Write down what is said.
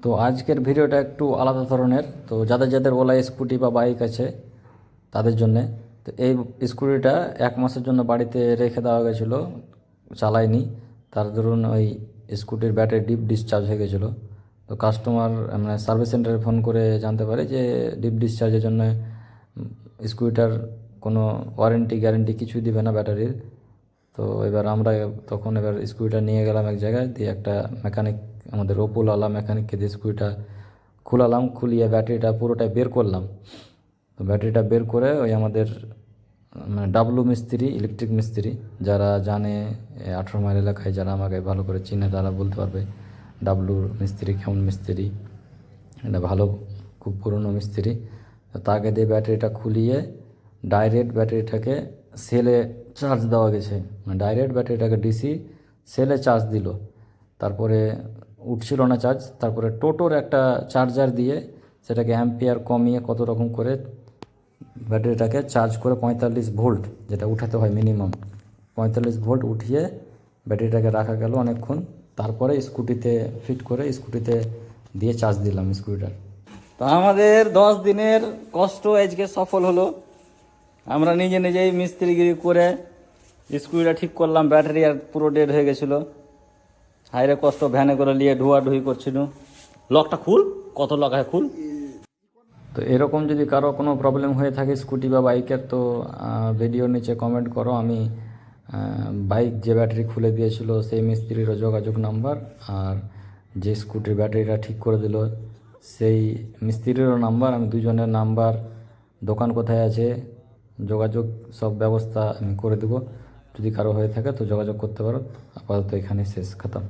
তো আজকের ভিডিওটা একটু আলাদা ধরনের। তো যাদের যাদের ওলা স্কুটি বা বাইক আছে তাদের জন্যে। তো এই স্কুটিটা 1 মাসের জন্য বাড়িতে রেখে দেওয়া গেছিলো, চালাইনি। তার দরুন ওই স্কুটির ব্যাটারি ডিপ ডিসচার্জ হয়ে গেছিলো। তো কাস্টমার মানে সার্ভিস সেন্টারে ফোন করে জানতে পারে যে ডিপ ডিসচার্জের জন্য স্কুটিটার কোনো ওয়ারেন্টি গ্যারেন্টি কিছুই দিবে না ব্যাটারির। তো এবার আমরা তখন স্কুটিটা নিয়ে গেলাম এক জায়গায়, দিয়ে একটা মেকানিক, আমাদের ওপোলালা মেকানিককে দিয়ে স্কুটিটা খুলালাম, খুলিয়ে ব্যাটারিটা পুরোটাই বের করলাম। তো ব্যাটারিটা বের করে ওই আমাদের মানে ডাবলু মিস্ত্রি, ইলেকট্রিক মিস্ত্রি যারা জানে, 18 মাইল এলাকায় যারা আমাকে ভালো করে চিনে তারা বলতে পারবে ডাবলু মিস্ত্রি কেমন মিস্ত্রি। এটা ভালো, খুব পুরনো মিস্ত্রি। তো তাকে দিয়ে ব্যাটারিটা খুলিয়ে ডাইরেক্ট ব্যাটারিটাকে সেলে চার্জ দেওয়া গেছে, মানে ডাইরেক্ট ব্যাটারিটাকে ডিসি সেলে চার্জ দিল। তারপরে উঠছিল না চার্জ, তারপরে টোটোর একটা চার্জার দিয়ে সেটাকে অ্যাম্পিয়ার কমিয়ে কত রকম করে ব্যাটারিটাকে চার্জ করে 45 ভোল্ট যেটা উঠাতে হয় মিনিমাম, 45 ভোল্ট উঠিয়ে ব্যাটারিটাকে রাখা গেল অনেকক্ষণ। তারপরে স্কুটিতে ফিট করে স্কুটিতে দিয়ে চার্জ দিলাম স্কুটিটার। তো আমাদের 10 দিনের কষ্ট আজকে সফল হলো। আমরা নিজে নিজেই মিস্ত্রিগিরি করে স্কুটিটা ঠিক করলাম। ব্যাটারি আর পুরো ডেড হয়ে গেছিলো। হাইরে কষ্ট, ভ্যানে করে নিয়ে ধোয়াধুয়ি করছিল। লকটা খুল, কত লক হয় খুল। তো এরকম যদি কারো কোনো প্রবলেম হয়ে থাকে স্কুটি বা বাইকের, তো ভিডিওর নিচে কমেন্ট করো। আমি বাইক যে ব্যাটারি খুলে দিয়েছিল সেই মিস্ত্রিরও যোগাযোগ নাম্বার, আর যে স্কুটির ব্যাটারিটা ঠিক করে দিল সেই মিস্ত্রিরও নাম্বার, আমি দুজনের নাম্বার, দোকান কোথায় আছে, যোগাযোগ সব ব্যবস্থা আমি করে দেবো। যদি কারো হয়ে থাকে তো যোগাযোগ করতে পারো। আপাতত এখানে শেষ, খতম।